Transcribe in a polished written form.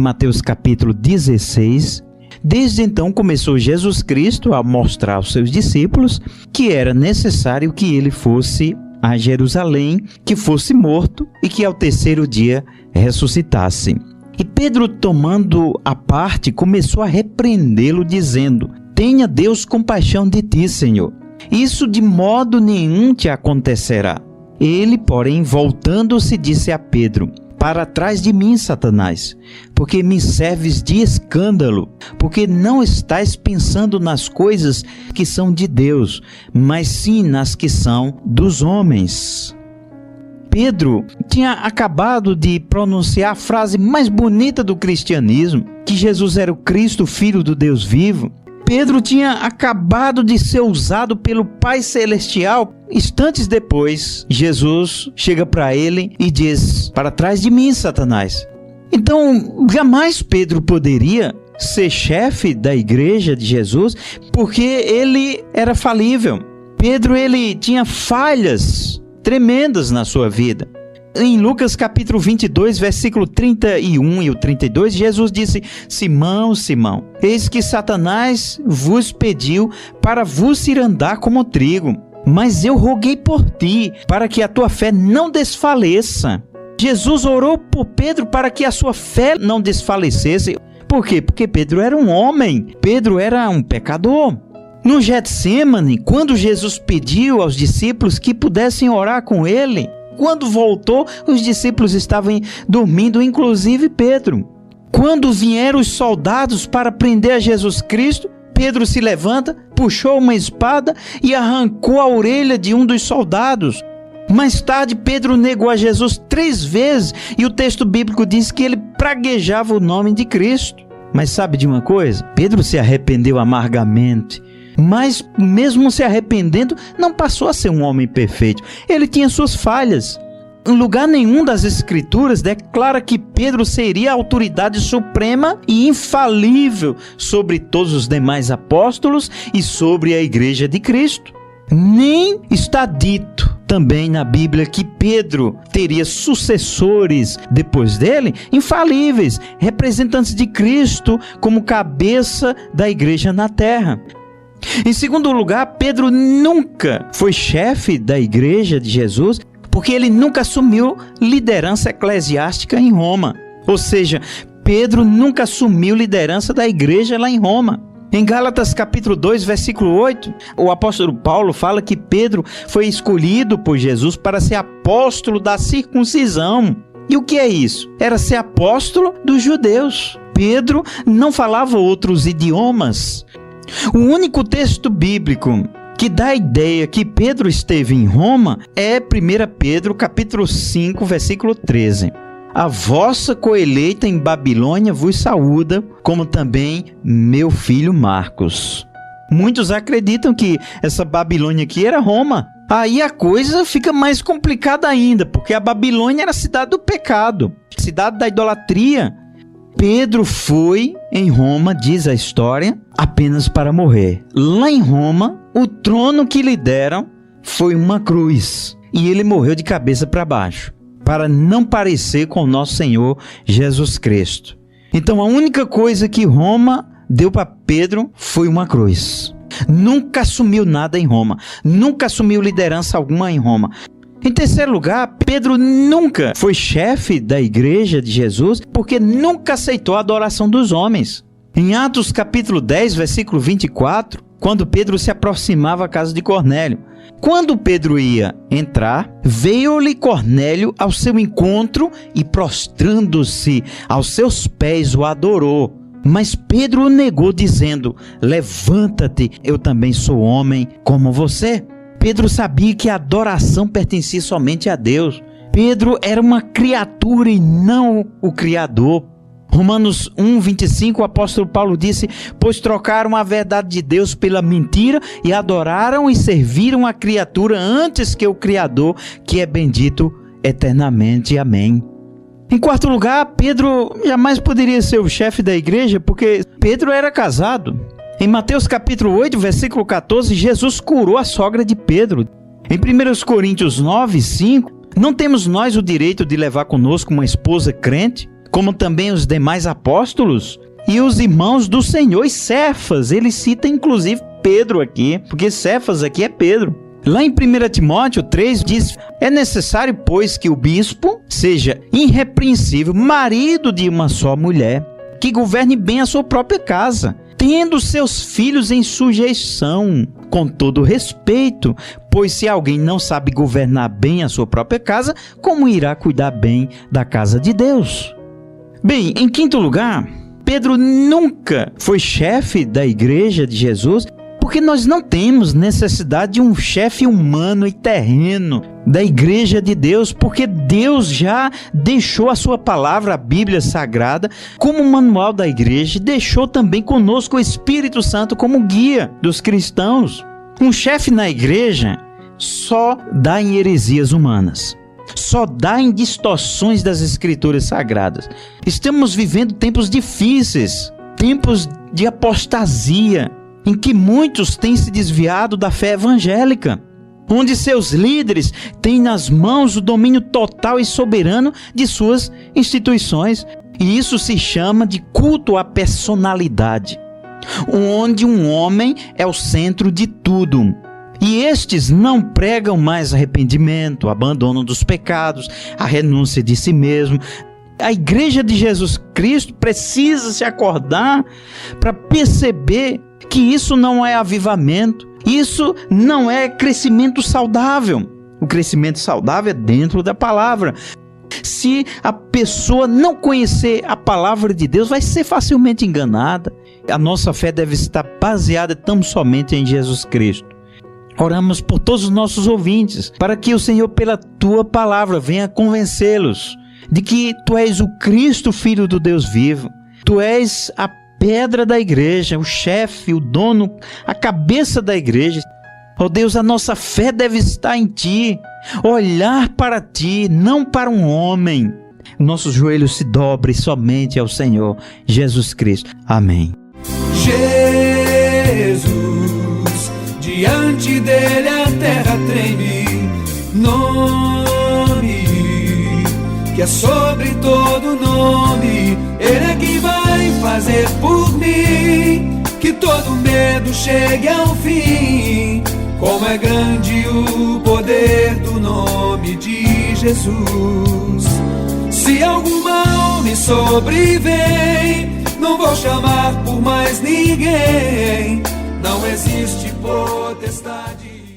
Mateus capítulo 16. Desde então começou Jesus Cristo a mostrar aos seus discípulos que era necessário que ele fosse a Jerusalém, que fosse morto e que ao terceiro dia ressuscitasse. E Pedro, tomando a parte, começou a repreendê-lo, dizendo: tenha Deus compaixão de ti, Senhor. Isso de modo nenhum te acontecerá. Ele, porém, voltando-se, disse a Pedro: para trás de mim, Satanás, porque me serves de escândalo, porque não estás pensando nas coisas que são de Deus, mas sim nas que são dos homens. Pedro tinha acabado de pronunciar a frase mais bonita do cristianismo, que Jesus era o Cristo, Filho do Deus vivo. Pedro tinha acabado de ser usado pelo Pai Celestial. Instantes depois, Jesus chega para ele e diz: para trás de mim, Satanás. Então, jamais Pedro poderia ser chefe da igreja de Jesus, porque ele era falível. Pedro, ele tinha falhas tremendas na sua vida. Em Lucas capítulo 22, versículo 31 e o 32, Jesus disse: Simão, Simão, eis que Satanás vos pediu para vos ir andar como trigo, mas eu roguei por ti, para que a tua fé não desfaleça. Jesus orou por Pedro para que a sua fé não desfalecesse. Por quê? Porque Pedro era um homem, Pedro era um pecador. No Getsêmani, quando Jesus pediu aos discípulos que pudessem orar com ele, quando voltou, os discípulos estavam dormindo, inclusive Pedro. Quando vieram os soldados para prender a Jesus Cristo, Pedro se levanta, puxou uma espada e arrancou a orelha de um dos soldados. Mais tarde, Pedro negou a Jesus 3 vezes e o texto bíblico diz que ele praguejava o nome de Cristo. Mas sabe de uma coisa? Pedro se arrependeu amargamente. Mas mesmo se arrependendo, não passou a ser um homem perfeito. Ele tinha suas falhas. Em lugar nenhum das Escrituras declara que Pedro seria a autoridade suprema e infalível sobre todos os demais apóstolos e sobre a igreja de Cristo. Nem está dito também na Bíblia que Pedro teria sucessores depois dele, infalíveis, representantes de Cristo como cabeça da igreja na terra. Em segundo lugar, Pedro nunca foi chefe da igreja de Jesus, porque ele nunca assumiu liderança eclesiástica em Roma. Ou seja, Pedro nunca assumiu liderança da igreja lá em Roma. Em Gálatas capítulo 2, versículo 8, o apóstolo Paulo fala que Pedro foi escolhido por Jesus para ser apóstolo da circuncisão. E o que é isso? Era ser apóstolo dos judeus. Pedro não falava outros idiomas. O único texto bíblico que dá a ideia que Pedro esteve em Roma é 1 Pedro capítulo 5, versículo 13. A vossa coeleita em Babilônia vos saúda, como também meu filho Marcos. Muitos acreditam que essa Babilônia aqui era Roma. Aí a coisa fica mais complicada ainda, porque a Babilônia era a cidade do pecado, cidade da idolatria. Pedro foi em Roma, diz a história, apenas para morrer. Lá em Roma, o trono que lhe deram foi uma cruz. E ele morreu de cabeça para baixo, para não parecer com o nosso Senhor Jesus Cristo. Então a única coisa que Roma deu para Pedro foi uma cruz. Nunca assumiu nada em Roma. Nunca assumiu liderança alguma em Roma. Em terceiro lugar, Pedro nunca foi chefe da igreja de Jesus, porque nunca aceitou a adoração dos homens. Em Atos capítulo 10, versículo 24, quando Pedro se aproximava à casa de Cornélio. Quando Pedro ia entrar, veio-lhe Cornélio ao seu encontro e, prostrando-se aos seus pés, o adorou. Mas Pedro o negou, dizendo: levanta-te, eu também sou homem como você. Pedro sabia que a adoração pertencia somente a Deus. Pedro era uma criatura e não o Criador. Romanos 1, 25, o apóstolo Paulo disse: pois trocaram a verdade de Deus pela mentira e adoraram e serviram a criatura antes que o Criador, que é bendito eternamente. Amém. Em quarto lugar, Pedro jamais poderia ser o chefe da igreja, porque Pedro era casado. Em Mateus capítulo 8, versículo 14, Jesus curou a sogra de Pedro. Em 1 Coríntios 9, 5, não temos nós o direito de levar conosco uma esposa crente? como também os demais apóstolos e os irmãos do Senhor e Cefas. Ele cita inclusive Pedro aqui, porque Cefas aqui é Pedro. Lá em 1 Timóteo 3 diz: é necessário, pois, que o bispo seja irrepreensível, marido de uma só mulher, que governe bem a sua própria casa, tendo seus filhos em sujeição, com todo respeito, pois se alguém não sabe governar bem a sua própria casa, como irá cuidar bem da casa de Deus? Bem, em quinto lugar, Pedro nunca foi chefe da igreja de Jesus, porque nós não temos necessidade de um chefe humano e terreno da igreja de Deus, porque Deus já deixou a sua palavra, a Bíblia Sagrada, como manual da igreja, e deixou também conosco o Espírito Santo como guia dos cristãos. Um chefe na igreja só dá em heresias humanas, só dá em distorções das Escrituras Sagradas. Estamos vivendo tempos difíceis, tempos de apostasia, em que muitos têm se desviado da fé evangélica, onde seus líderes têm nas mãos o domínio total e soberano de suas instituições. E isso se chama de culto à personalidade, onde um homem é o centro de tudo. E estes não pregam mais arrependimento, abandono dos pecados, a renúncia de si mesmo. A igreja de Jesus Cristo precisa se acordar para perceber que isso não é avivamento, isso não é crescimento saudável. O crescimento saudável é dentro da palavra. Se a pessoa não conhecer a palavra de Deus, vai ser facilmente enganada. A nossa fé deve estar baseada tão somente em Jesus Cristo. Oramos por todos os nossos ouvintes, para que o Senhor, pela tua palavra, venha convencê-los de que tu és o Cristo, Filho do Deus vivo. Tu és a pedra da igreja, o chefe, o dono, a cabeça da igreja. Ó Deus, a nossa fé deve estar em ti, olhar para ti, não para um homem. Nossos joelhos se dobrem somente ao Senhor Jesus Cristo. Amém. Jesus, diante dele a terra treme, nome que é sobre todo nome. Ele é que vai fazer por mim que todo medo chegue ao fim. Como é grande o poder do nome de Jesus. Se algum mal me sobrevém, não vou chamar por mais ninguém. Não existe potestade